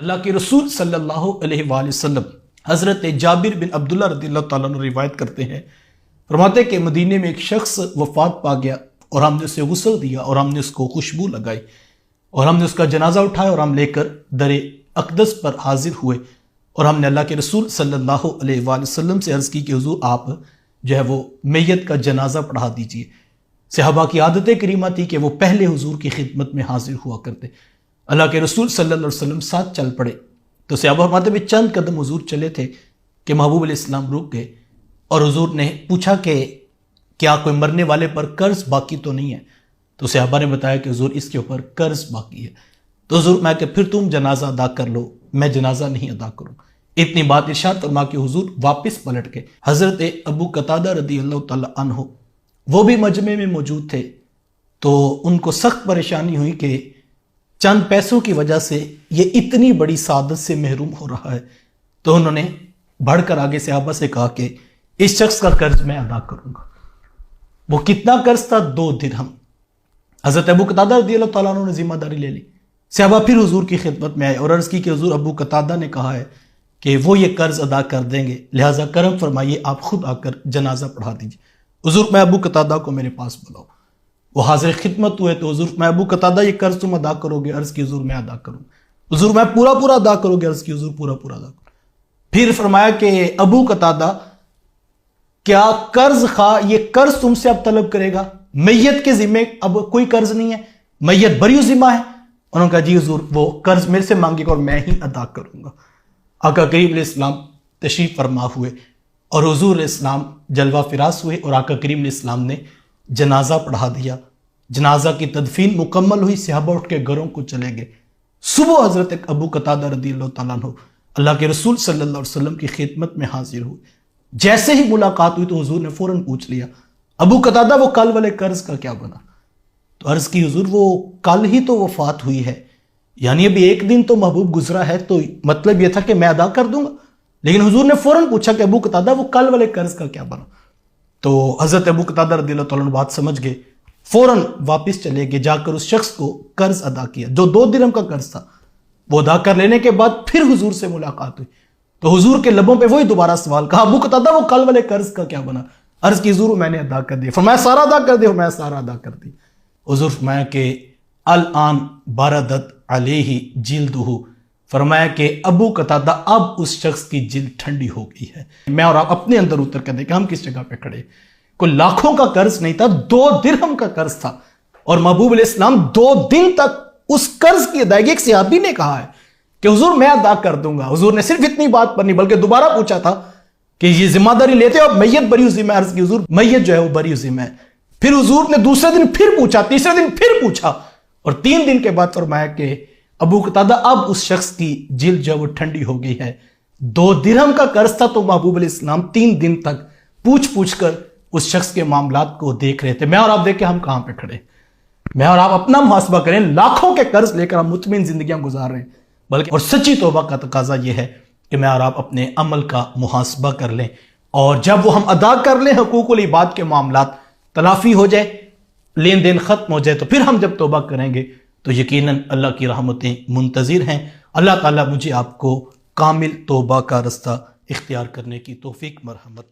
اللہ کے رسول صلی اللہ علیہ وآلہ وسلم حضرت جابر بن عبداللہ رضی اللہ تعالیٰ عنہ روایت کرتے ہیں، فرماتے ہیں کہ مدینے میں ایک شخص وفات پا گیا اور ہم نے اسے غسل دیا اور ہم نے اس کو خوشبو لگائی اور ہم نے اس کا جنازہ اٹھایا اور ہم لے کر در اقدس پر حاضر ہوئے اور ہم نے اللہ کے رسول صلی اللہ علیہ وآلہ وسلم سے عرض کی کہ حضور آپ جو ہے وہ میت کا جنازہ پڑھا دیجئے۔ صحابہ کی عادت کریمہ تھی کہ وہ پہلے حضور کی خدمت میں حاضر ہوا کرتے۔ اللہ کے رسول صلی اللہ علیہ وسلم ساتھ چل پڑے تو صحابہ فرماتے ہیں چند قدم حضور چلے تھے کہ محبوب علیہ السلام رک گئے اور حضور نے پوچھا کہ کیا کوئی مرنے والے پر قرض باقی تو نہیں ہے؟ تو صحابہ نے بتایا کہ حضور اس کے اوپر قرض باقی ہے۔ تو حضور میں کہ پھر تم جنازہ ادا کر لو، میں جنازہ نہیں ادا کروں۔ اتنی بات ارشاد فرما کے حضور واپس پلٹ کے حضرت ابو قتادہ رضی اللہ تعالی عنہ وہ بھی مجمع میں موجود تھے تو ان کو سخت پریشانی ہوئی کہ چند پیسوں کی وجہ سے یہ اتنی بڑی سعادت سے محروم ہو رہا ہے، تو انہوں نے بڑھ کر آگے صحابہ سے کہا کہ اس شخص کا قرض میں ادا کروں گا۔ وہ کتنا قرض تھا؟ 2 درہم۔ حضرت ابو قتادہ رضی اللہ تعالیٰ عنہ نے ذمہ داری لے لی۔ صحابہ پھر حضور کی خدمت میں آئے اور عرض کی کہ حضور ابو قتادہ نے کہا ہے کہ وہ یہ قرض ادا کر دیں گے، لہٰذا کرم فرمائیے آپ خود آ کر جنازہ پڑھا دیجیے۔ حضور میں ابو قتادہ کو میرے پاس بلاؤ۔ وہ حاضر خدمت ہوئے تو حضور میں ابو قتادہ یہ قرض تم ادا کرو گے؟ عرض کی حضور میں ادا کروں۔ حضور میں پورا پورا ادا کرو گے؟ عرض کی حضور پورا پورا ادا کروں۔ پھر فرمایا کہ ابو قتادہ کیا قرض خواہ یہ قرض تم سے اب طلب کرے گا؟ میت کے ذمے اب کوئی قرض نہیں ہے، میت بری ذمہ ہے۔ انہوں نے کہا جی حضور وہ قرض میرے سے مانگے گا اور میں ہی ادا کروں گا۔ آقا کریم علیہ السلام تشریف فرما ہوئے اور حضور علیہ السلام جلوہ فراز ہوئے اور آقا کریم علیہ السلام نے جنازہ پڑھا دیا۔ جنازہ کی تدفین مکمل ہوئی، صحابہ اٹھ کے گھروں کو چلے گئے۔ صبح حضرت ابو قتادہ رضی اللہ تعالیٰ عنہ اللہ کے رسول صلی اللہ علیہ وسلم کی خدمت میں حاضر ہوئے۔ جیسے ہی ملاقات ہوئی تو حضور نے فوراً پوچھ لیا ابو قتادہ وہ کل والے قرض کا کیا بنا؟ تو عرض کی حضور وہ کل ہی تو وفات ہوئی ہے، یعنی ابھی 1 دن تو محبوب گزرا ہے، تو مطلب یہ تھا کہ میں ادا کر دوں گا۔ لیکن حضور نے فوراً پوچھا کہ ابو قتادہ وہ کل والے قرض کا کیا بنا؟ تو حضرت ابو قتادہ رضی اللہ تعالیٰ عنہ بات سمجھ گئے، فوراً واپس چلے گئے، جا کر اس شخص کو قرض ادا کیا جو 2 درہم کا قرض تھا۔ وہ ادا کر لینے کے بعد پھر حضور سے ملاقات ہوئی تو حضور کے لبوں پہ وہی دوبارہ سوال، کہا ابو قتادہ وہ کل والے قرض کا کیا بنا؟ عرض کی حضور میں نے ادا کر دیا۔ فرمایا سارا ادا کر دیا؟ میں سارا ادا کر دیا۔ حضور فرمایا کہ الان بردت علیہ جلدہ، فرمایا کہ ابو قتادہ اب اس شخص کی جلد ٹھنڈی ہو گئی ہے۔ میں اور آپ اپنے اندر اتر کر دیکھیں ہم کس جگہ پہ کھڑے، کوئی لاکھوں کا قرض نہیں تھا، 2 درہم کا قرض تھا اور محبوب علیہ السلام 2 دن تک اس قرض کی ادائیگی، ایک صحابی نے کہا ہے کہ حضور میں ادا کر دوں گا۔ حضور نے صرف اتنی بات پر نہیں بلکہ دوبارہ پوچھا تھا کہ یہ ذمہ داری لیتے ہو؟ میت بری ذمہ ہے؟ عرض کی حضور میت جو ہے وہ بری ذمہ ہے۔ پھر حضور نے دوسرے دن پھر پوچھا، تیسرے دن پھر پوچھا اور 3 دن کے بعد فرمایا کہ ابو قتادہ اب اس شخص کی جلد جو وہ ٹھنڈی ہو گئی ہے۔ 2 درہم کا قرض تھا تو محبوب علیہ السلام 3 دن تک پوچھ کر اس شخص کے معاملات کو دیکھ رہے تھے۔ میں اور آپ دیکھیں ہم کہاں پہ کھڑے، میں اور آپ اپنا محاسبہ کریں، لاکھوں کے قرض لے کر ہم مطمئن زندگیاں گزار رہے ہیں، بلکہ اور سچی توبہ کا تقاضا یہ ہے کہ میں اور آپ اپنے عمل کا محاسبہ کر لیں اور جب وہ ہم ادا کر لیں، حقوق العباد کے معاملات تلافی ہو جائے، لین دین ختم ہو جائے، تو پھر ہم جب توبہ کریں گے تو یقیناً اللہ کی رحمتیں منتظر ہیں۔ اللہ تعالیٰ مجھے آپ کو کامل توبہ کا رستہ اختیار کرنے کی توفیق مرحمت